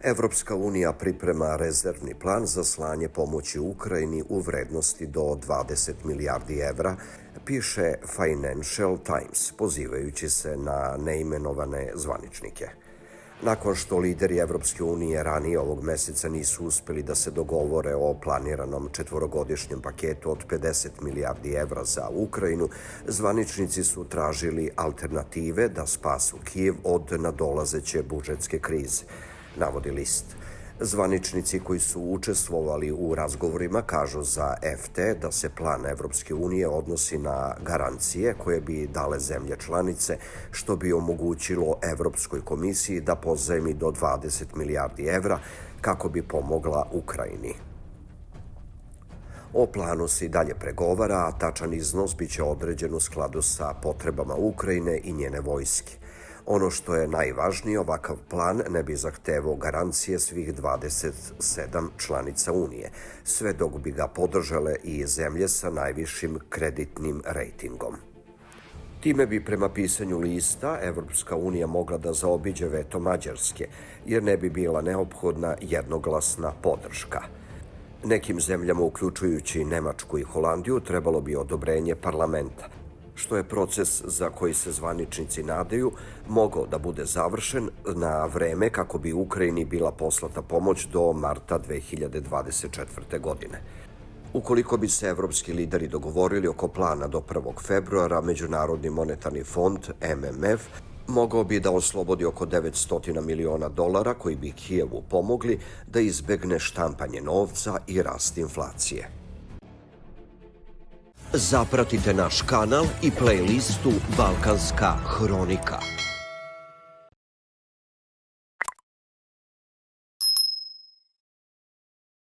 Evropska unija priprema rezervni plan za slanje pomoći Ukrajini u vrednosti do 20 milijardi evra, piše Financial Times, pozivajući se na neimenovane zvaničnike. Nakon što lideri Evropske unije ranije ovog meseca nisu uspeli da se dogovore o planiranom četvorogodišnjem paketu od 50 milijardi evra za Ukrajinu, zvaničnici su tražili alternative da spasu Kijev od nadolazeće budžetske krize, navodi list. Zvaničnici koji su učestvovali u razgovorima kažu za FT da se plan Evropske unije odnosi na garancije koje bi dale zemlje članice, što bi omogućilo Evropskoj komisiji da pozajmi do 20 milijardi evra kako bi pomogla Ukrajini. O planu se i dalje pregovara, a tačan iznos biće određen u skladu sa potrebama Ukrajine i njene vojske. Ono što je najvažnije, ovakav plan ne bi zahtevao garancije svih 27 članica Unije, sve dok bi ga podržale i zemlje sa najvišim kreditnim rejtingom. Time bi prema pisanju lista Evropska unija mogla da zaobiđe veto Mađarske, jer ne bi bila neophodna jednoglasna podrška. Nekim zemljama, uključujući Nemačku i Holandiju, trebalo bi odobrenje parlamenta, što je proces za koji se zvaničnici nadaju mogao da bude završen na vreme kako bi Ukrajini bila poslata pomoć do marta 2024. godine. Ukoliko bi se evropski lideri dogovorili oko plana do 1. februara, Međunarodni monetarni fond, MMF, mogao bi da oslobodi oko 900 miliona dolara koji bi Kijevu pomogli da izbegne štampanje novca i rast inflacije. Zapratite naš kanal i playlistu Balkanska hronika.